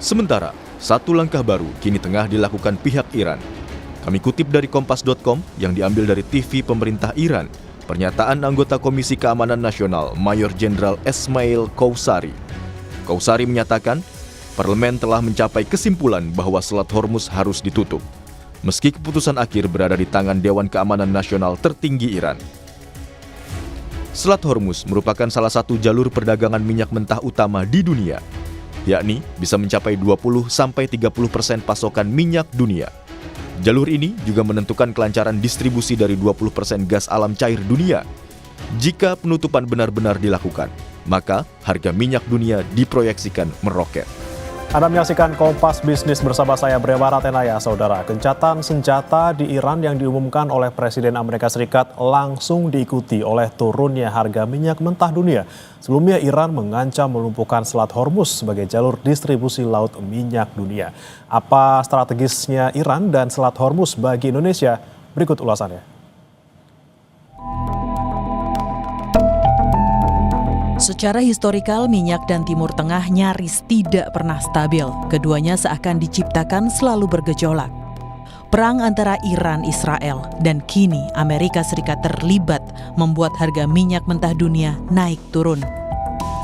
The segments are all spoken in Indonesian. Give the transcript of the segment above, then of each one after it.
Sementara, satu langkah baru kini tengah dilakukan pihak Iran. Kami kutip dari Kompas.com yang diambil dari TV pemerintah Iran, pernyataan anggota Komisi Keamanan Nasional Mayor Jenderal Esmail Qowsari. Qowsari menyatakan, parlemen telah mencapai kesimpulan bahwa Selat Hormuz harus ditutup, meski keputusan akhir berada di tangan Dewan Keamanan Nasional tertinggi Iran. Selat Hormuz merupakan salah satu jalur perdagangan minyak mentah utama di dunia, yakni bisa mencapai 20-30% pasokan minyak dunia. Jalur ini juga menentukan kelancaran distribusi dari 20% gas alam cair dunia. Jika penutupan benar-benar dilakukan, maka harga minyak dunia diproyeksikan meroket. Anda menyaksikan Kompas Bisnis bersama saya Brema Ratenaya, saudara. Gencatan senjata di Iran yang diumumkan oleh Presiden Amerika Serikat langsung diikuti oleh turunnya harga minyak mentah dunia. Sebelumnya Iran mengancam melumpuhkan Selat Hormuz sebagai jalur distribusi laut minyak dunia. Apa strategisnya Iran dan Selat Hormuz bagi Indonesia? Berikut ulasannya. Secara historikal, minyak dan Timur Tengah nyaris tidak pernah stabil. Keduanya seakan diciptakan selalu bergejolak. Perang antara Iran, Israel, dan kini Amerika Serikat terlibat membuat harga minyak mentah dunia naik turun.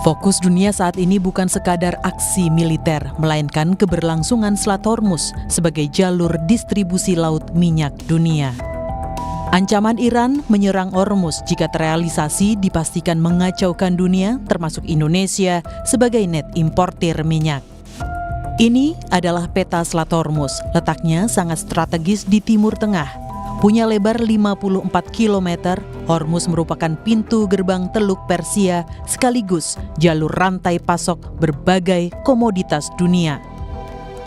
Fokus dunia saat ini bukan sekadar aksi militer, melainkan keberlangsungan Selat Hormuz sebagai jalur distribusi laut minyak dunia. Ancaman Iran menyerang Hormuz jika terrealisasi dipastikan mengacaukan dunia, termasuk Indonesia sebagai net importir minyak. Ini adalah peta Selat Hormuz, letaknya sangat strategis di Timur Tengah. Punya lebar 54 km, Hormuz merupakan pintu gerbang Teluk Persia sekaligus jalur rantai pasok berbagai komoditas dunia.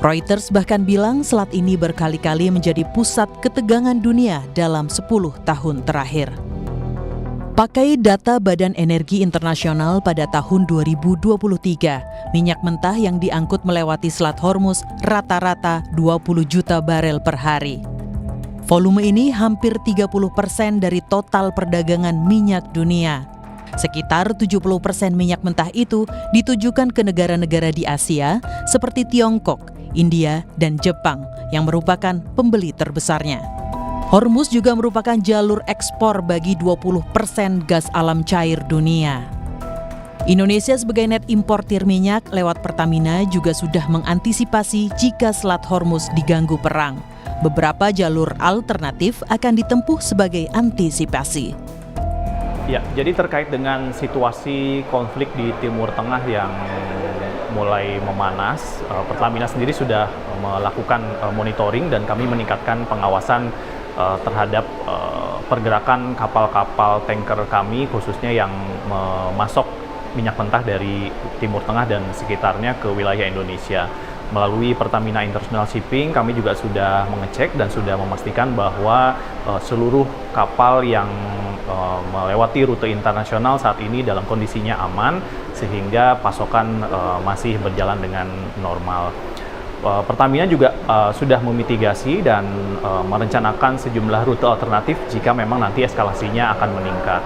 Reuters bahkan bilang selat ini berkali-kali menjadi pusat ketegangan dunia dalam 10 tahun terakhir. Pakai data Badan Energi Internasional pada tahun 2023, minyak mentah yang diangkut melewati Selat Hormuz rata-rata 20 juta barel per hari. Volume ini hampir 30% dari total perdagangan minyak dunia. Sekitar 70% minyak mentah itu ditujukan ke negara-negara di Asia seperti Tiongkok, India, dan Jepang yang merupakan pembeli terbesarnya. Hormuz juga merupakan jalur ekspor bagi 20% gas alam cair dunia. Indonesia sebagai net importir minyak lewat Pertamina juga sudah mengantisipasi jika Selat Hormuz diganggu perang. Beberapa jalur alternatif akan ditempuh sebagai antisipasi. Ya, jadi terkait dengan situasi konflik di Timur Tengah yang mulai memanas, Pertamina sendiri sudah melakukan monitoring dan kami meningkatkan pengawasan terhadap pergerakan kapal-kapal tanker kami, khususnya yang memasok minyak mentah dari Timur Tengah dan sekitarnya ke wilayah Indonesia. Melalui Pertamina International Shipping, kami juga sudah mengecek dan sudah memastikan bahwa seluruh kapal yang melewati rute internasional saat ini dalam kondisinya aman, sehingga pasokan masih berjalan dengan normal. Pertamina juga sudah memitigasi dan merencanakan sejumlah rute alternatif jika memang nanti eskalasinya akan meningkat.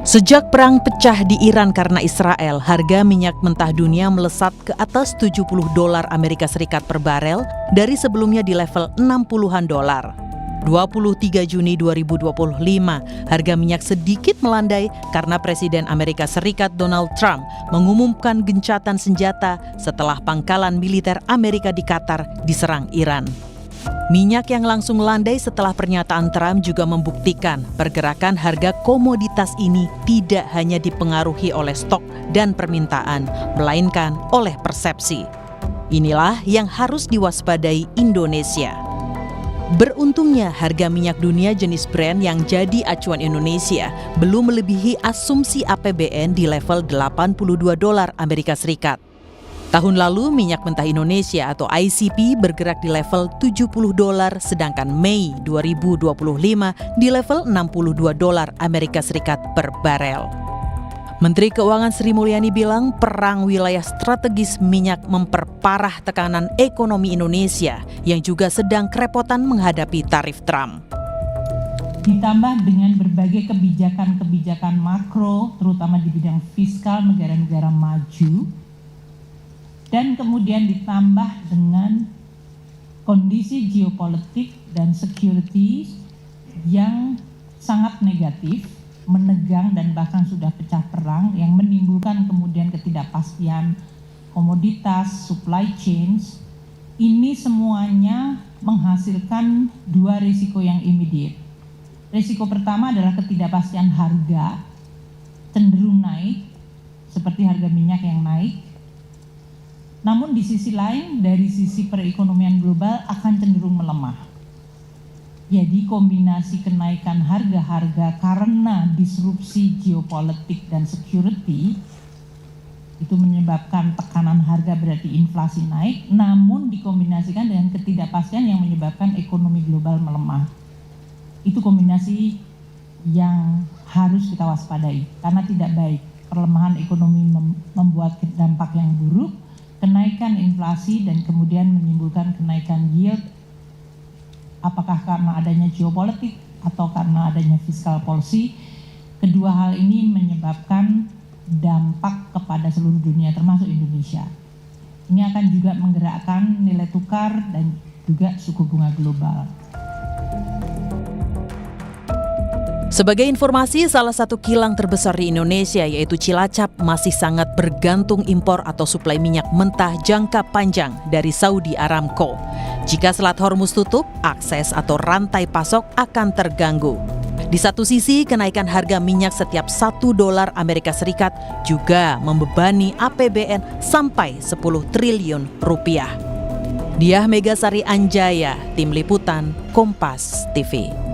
Sejak perang pecah di Iran karena Israel, harga minyak mentah dunia melesat ke atas $70 Amerika Serikat per barel dari sebelumnya di level 60-an dolar. 23 Juni 2025, harga minyak sedikit melandai karena Presiden Amerika Serikat Donald Trump mengumumkan gencatan senjata setelah pangkalan militer Amerika di Qatar diserang Iran. Minyak yang langsung landai setelah pernyataan Trump juga membuktikan pergerakan harga komoditas ini tidak hanya dipengaruhi oleh stok dan permintaan, melainkan oleh persepsi. Inilah yang harus diwaspadai Indonesia. Beruntungnya harga minyak dunia jenis Brent yang jadi acuan Indonesia belum melebihi asumsi APBN di level $82 Amerika Serikat. Tahun lalu minyak mentah Indonesia atau ICP bergerak di level $70, sedangkan Mei 2025 di level $62 Amerika Serikat per barel. Menteri Keuangan Sri Mulyani bilang perang wilayah strategis minyak memperparah tekanan ekonomi Indonesia yang juga sedang kerepotan menghadapi tarif Trump. Ditambah dengan berbagai kebijakan-kebijakan makro, terutama di bidang fiskal negara-negara maju, dan kemudian ditambah dengan kondisi geopolitik dan security yang sangat negatif, menegang dan bahkan sudah pecah perang yang menimbulkan kemudian ketidakpastian komoditas, supply chains. Ini semuanya menghasilkan dua risiko yang immediate. Risiko pertama adalah ketidakpastian harga cenderung naik, seperti harga minyak yang naik. Namun di sisi lain, dari sisi perekonomian global akan cenderung melemah. Jadi kombinasi kenaikan harga-harga karena disrupsi geopolitik dan security itu menyebabkan tekanan harga, berarti inflasi naik, namun dikombinasikan dengan ketidakpastian yang menyebabkan ekonomi global melemah. Itu kombinasi yang harus kita waspadai karena tidak baik. Perlemahan ekonomi membuat dampak yang buruk, kenaikan inflasi dan kemudian menimbulkan kenaikan yield, apakah karena adanya geopolitik atau karena adanya fiscal policy. Kedua hal ini menyebabkan dampak kepada seluruh dunia termasuk Indonesia. Ini akan juga menggerakkan nilai tukar dan juga suku bunga global. Sebagai informasi, salah satu kilang terbesar di Indonesia yaitu Cilacap masih sangat bergantung impor atau suplai minyak mentah jangka panjang dari Saudi Aramco. Jika Selat Hormuz tutup, akses atau rantai pasok akan terganggu. Di satu sisi, kenaikan harga minyak setiap $1 Amerika Serikat juga membebani APBN sampai 10 triliun rupiah. Diah Megasari Anjaya, Tim Liputan, Kompas TV.